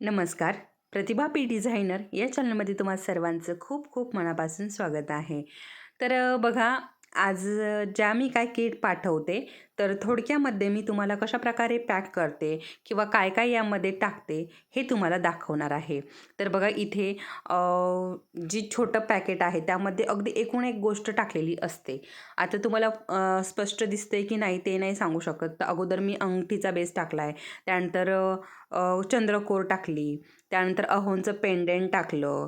नमस्कार. प्रतिभा P designer या चॅनलमध्ये तुम्हा सर्वांचं खूप खूप मनापासून स्वागत आहे. तर बघा, आज ज्या मी काय किट पाठवते, तर थोडक्यामध्ये मी तुम्हाला कशाप्रकारे पॅक करते किंवा काय काय यामध्ये टाकते हे तुम्हाला दाखवणार आहे. तर बघा इथे जी छोटं पॅकेट आहे त्यामध्ये अगदी एकूण एक गोष्ट टाकलेली असते. आता तुम्हाला स्पष्ट दिसते की नाही ते नाही सांगू शकत. तर अगोदर मी अंगठीचा बेस टाकला आहे. त्यानंतर चंद्रकोर टाकली, त्यानंतर अहोंचं पेंडेंट टाकलं.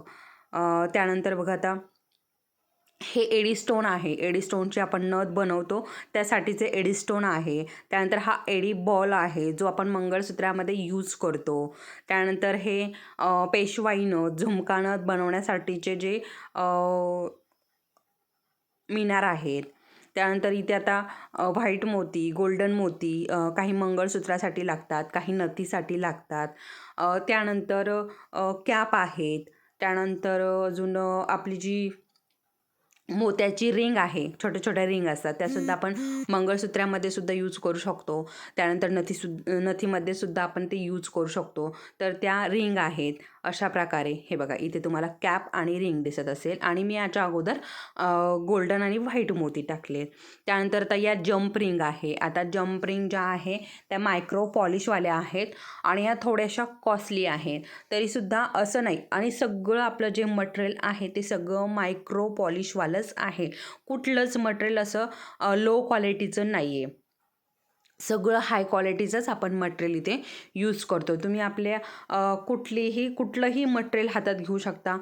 त्यानंतर बघा आता हे एडी स्टोन आहे. एडी स्टोनचे आपण नथ बनवतो त्यासाठीचे एडी स्टोन आहे. त्यानंतर हा एडी बॉल आहे जो आपण मंगळसूत्रामध्ये यूज करतो. त्यानंतर हे पेशवाई नथ, झुमका नथ बनवण्यासाठीचे जे मिनार आहेत. त्यानंतर इथे आता व्हाईट मोती, गोल्डन मोती काही मंगळसूत्रासाठी लागतात, काही नथीसाठी लागतात. त्यानंतर कॅप आहेत. त्यानंतर अजून आपली जी मोत्याची रिंग आहे, छोट्या-छोट्या रिंग असतात त्यासुद्धा आपण मंगळसूत्रामध्ये सुद्धा यूज करू शकतो. त्यानंतर नथीमध्ये सुद्धा आपण ते यूज करू शकतो. तर त्या रिंग आहेत. अशा प्रकारे हे बघा इथे तुम्हाला कॅप आणि रिंग दिसत असेल आणि मी याच्या अगोदर गोल्डन आणि व्हाईट मोती टाकले. त्यानंतर आता या जंप रिंग आहे. आता जंप रिंग ज्या आहे त्या मायक्रो पॉलिशवाल्या आहेत आणि ह्या थोड्याशा कॉस्टली आहेत. तरीसुद्धा असं नाही आणि सगळं आपलं जे मटेरियल आहे ते सगळं मायक्रो पॉलिशवालंच आहे. कुठलंच मटेरियल असं लो क्वालिटीचं नाही आहे. सगळं हाय क्वालिटीचंच आपण मटेरियल इथे यूज करतो. तुम्ही आपल्या कुठलंही मटेरियल हातात घेऊ शकता.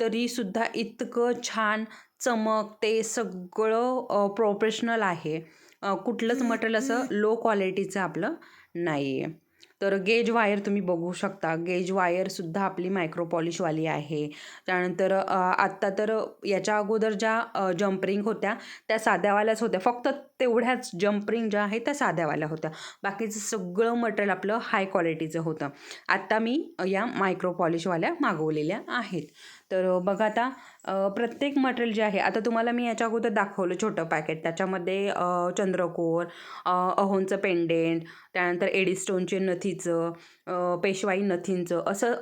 तरीसुद्धा इतकं छान चमक ते सगळं प्रोफेशनल आहे. कुठलंच मटेरियल असं लो क्वालिटीचं आपलं नाही आहे. तर गेज वायर तुम्ही बघू शकता. गेज वायरसुद्धा आपली मायक्रो पॉलिशवाली आहे. त्यानंतर आत्ता तर याच्या अगोदर ज्या जंपरिंग होत्या त्या साध्यावाल्याच होत्या. फक्त तेवढ्याच जंपरिंग ज्या आहेत त्या साध्यावाल्या होत्या. बाकीचं सगळं मटेरियल आपलं हाय क्वालिटीचं होतं. आत्ता मी या मायक्रो पॉलिशवाल्या मागवलेल्या आहेत. तर बघा आता प्रत्येक मटेरियल जे आहे, आता तुम्हाला मी याच्या अगोदर दाखवलं छोटं पॅकेट. त्याच्यामध्ये चंद्रकोर, अहोंचं पेंडेंट, त्यानंतर एडी स्टोनचे नथीचं, पेशवाई नथींचं असं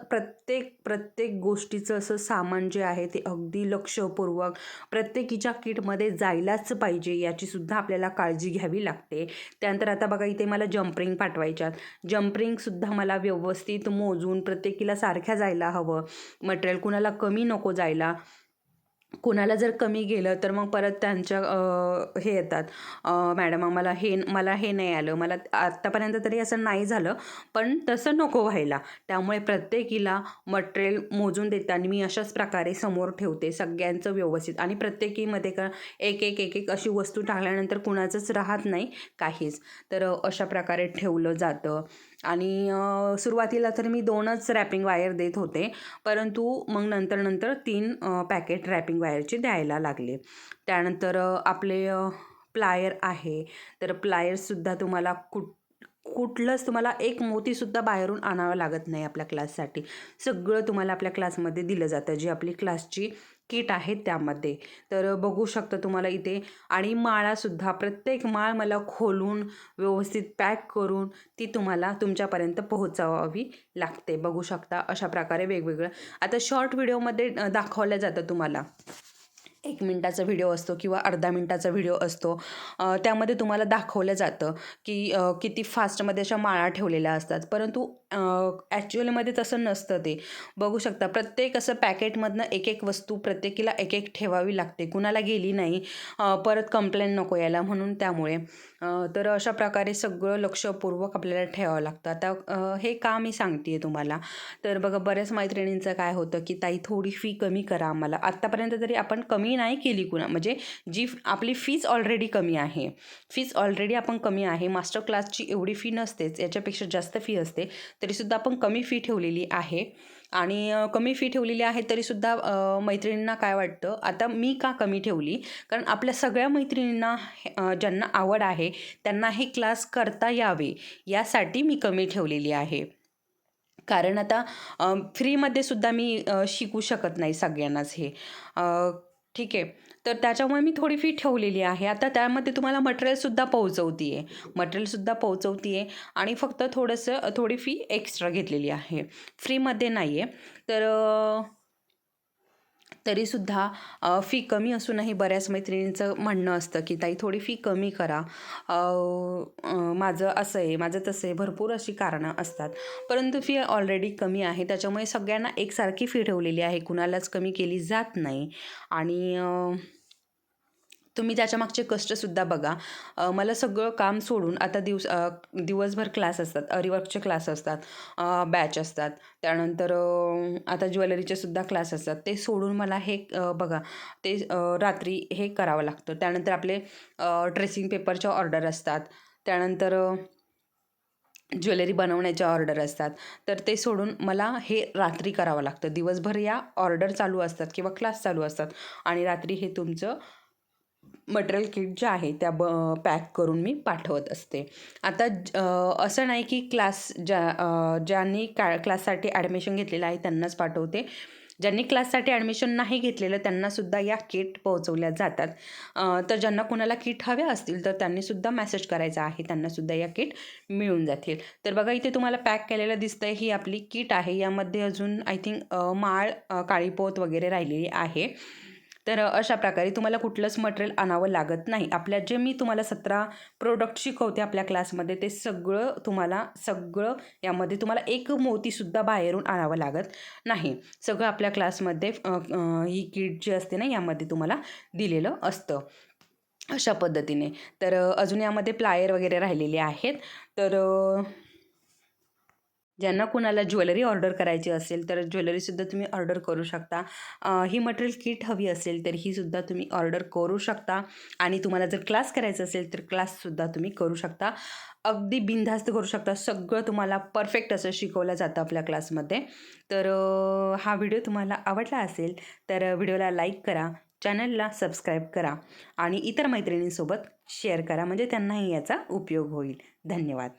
प्रत्येक गोष्टीचं असं सामान जे आहे ते अगदी लक्षपूर्वक प्रत्येकीच्या किटमध्ये जायलाच पाहिजे याचीसुद्धा आपल्याला काळजी घ्यावी लागते. त्यानंतर आता बघा इथे मला जंपरिंग पाठवायच्यात. जंपरिंगसुद्धा मला व्यवस्थित मोजून प्रत्येकीला सारख्या जायला हवं. मटेरियल कुणाला कमी नको जायला. कुणाला जर कमी गेलं तर मग परत त्यांच्या हे येतात, मॅडम मला हे नाही आलं. मला आत्तापर्यंत तरी असं नाही झालं, पण तसं नको व्हायला. त्यामुळे प्रत्येकीला मटेरियल मोजून देताना मी अशाच प्रकारे समोर ठेवते सगळ्यांचं व्यवस्थित आणि प्रत्येकीमध्ये एक अशी वस्तू टाकल्यानंतर कुणाचंच राहत नाही काहीच. तर अशा प्रकारे ठेवलं जातं आणि सुरुवातीला तर मी 2च रॅपिंग वायर देत होते. परंतु मग नंतर 3 पॅकेट रॅपिंग वायरचे द्यायला लागले. त्यानंतर आपले प्लायर आहे. तर प्लायर्ससुद्धा तुम्हाला कुठलंच तुम्हाला एक मोतीसुद्धा बाहेरून आणावं लागत नाही आपल्या क्लाससाठी. सगळं तुम्हाला आपल्या क्लासमध्ये दिलं जातं, जी आपली क्लासची किट आहे त्यामध्ये. तर बघू शकता तुम्हाला इथे आणि माळासुद्धा प्रत्येक माळ मला खोलून व्यवस्थित पॅक करून ती तुम्हाला तुमच्यापर्यंत पोहोचवावी लागते. बघू शकता अशा प्रकारे वेगवेगळं आता शॉर्ट व्हिडिओमध्ये दाखवलं जातं तुम्हाला. 1 मिनिटाचा व्हिडिओ असतो किंवा अर्धा मिनिटाचा व्हिडिओ असतो. त्यामध्ये तुम्हाला दाखवलं जातं की किती फास्टमध्ये अशा माळा ठेवलेल्या असतात. परंतु ॲक्च्युअलमध्ये तसं नसतं ते. बघू शकता प्रत्येक असं पॅकेटमधनं एक वस्तू प्रत्येकीला एक ठेवावी लागते. कुणाला गेली नाही परत कंप्लेंट नको यायला म्हणून त्यामुळे. तर अशा प्रकारे सगळं लक्षपूर्वक आपल्याला ठेवावं लागतं. आता हे का मी सांगते आहे तुम्हाला. तर बघा बऱ्याच मैत्रिणींचं काय होतं की ताई थोडी फी कमी करा आम्हाला. आत्तापर्यंत तरी आपण कमी नाही केली म्हणजे जी आपली फीज ऑलरेडी कमी आहे. फीज ऑलरेडी आपण कमी आहे. मास्टर क्लासची एवढी फी नसतेच, याच्यापेक्षा जास्त फी असते. तरीसुद्धा आपण कमी फी ठेवलेली आहे आणि कमी फी ठेवलेली आहे तरीसुद्धा मैत्रिणींना काय वाटतं, आता मी का कमी ठेवली? कारण आपल्या सगळ्या मैत्रिणींना ज्यांना आवड आहे त्यांना हे क्लास करता यावे यासाठी मी कमी ठेवलेली आहे. कारण आता फ्रीमध्ये सुद्धा मी शिकू शकत नाही सगळ्यांनाच हे. ठीक आहे. तर त्याच्यामुळे मी थोडी फी ठेवलेली आहे. आता त्यामध्ये तुम्हाला मटेरियलसुद्धा पोहोचवते आहे. मटेरियलसुद्धा पोहोचवते आहे आणि फक्त थोडी फी एक्स्ट्रा घेतलेली आहे. फ्रीमध्ये नाही आहे. तर तरीसुद्धा फी कमी असूनही बऱ्याच मैत्रिणींचं म्हणणं असतं की ताई थोडी फी कमी करा. माझं असं आहे, माझं तसं आहे, भरपूर अशी कारणं असतात. परंतु फी ऑलरेडी कमी आहे, त्याच्यामुळे सगळ्यांना एकसारखी फी ठेवलेली आहे, कुणालाच कमी केली जात नाही. आणि तुम्ही त्याच्यामागचे कष्टसुद्धा बघा. मला सगळं काम सोडून आता दिवसभर क्लास असतात, अरीवर्कचे क्लास असतात, बॅच असतात, त्यानंतर आता ज्वेलरीचेसुद्धा क्लास असतात. ते सोडून मला हे बघा ते रात्री हे करावं लागतं. त्यानंतर आपले ड्रेसिंग पेपरच्या ऑर्डर असतात, त्यानंतर ज्वेलरी बनवण्याच्या ऑर्डर असतात. तर ते सोडून मला हे रात्री करावं लागतं. दिवसभर या ऑर्डर चालू असतात किंवा क्लास चालू असतात आणि रात्री हे तुमचं मटेरियल किट जे आहे त्या पॅक करून मी पाठवत असते. आता असं नाही की ज्यांनी क्लाससाठी ॲडमिशन घेतलेलं आहे त्यांनाच पाठवते. ज्यांनी क्लाससाठी ॲडमिशन नाही घेतलेलं त्यांनासुद्धा या किट पोहोचवल्या जातात. तर ज्यांना कुणाला किट हव्या असतील तर त्यांनीसुद्धा मेसेज करायचा आहे, त्यांनासुद्धा या किट मिळून जातील. तर बघा इथे तुम्हाला पॅक केलेलं दिसतंय, ही आपली किट आहे. यामध्ये अजून आय थिंक माळ, काळीपोत वगैरे राहिलेली आहे. तर अशा प्रकारे तुम्हाला कुठलंच मटेरियल आणावं लागत नाही. जे मी तुम्हाला 17 प्रोडक्ट शिकवते आपल्या क्लासमध्ये ते सगळं यामध्ये तुम्हाला एक मोतीसुद्धा बाहेरून आणावं लागत नाही. सगळं आपल्या क्लासमध्ये ही किट जी असते ना यामध्ये तुम्हाला दिलेलं असतं. अशा पद्धतीने. तर अजून यामध्ये प्लायर वगैरे राहिलेले आहेत. तर ज्यांना कुणाला ज्वेलरी ऑर्डर करायची असेल तर ज्वेलरीसुद्धा तुम्ही ऑर्डर करू शकता. ही मटेरियल किट हवी असेल तर ही सुद्धा तुम्ही ऑर्डर करू शकता आणि तुम्हाला जर क्लास करायचा असेल तर क्लाससुद्धा तुम्ही करू शकता. अगदी बिनधास्त करू शकता. सगळं तुम्हाला परफेक्ट असं शिकवलं जातं आपल्या क्लासमध्ये. तर हा व्हिडिओ तुम्हाला आवडला असेल तर व्हिडिओला लाईक करा, चॅनलला सबस्क्राईब करा आणि इतर मैत्रिणींसोबत शेअर करा म्हणजे त्यांनाही याचा उपयोग होईल. धन्यवाद.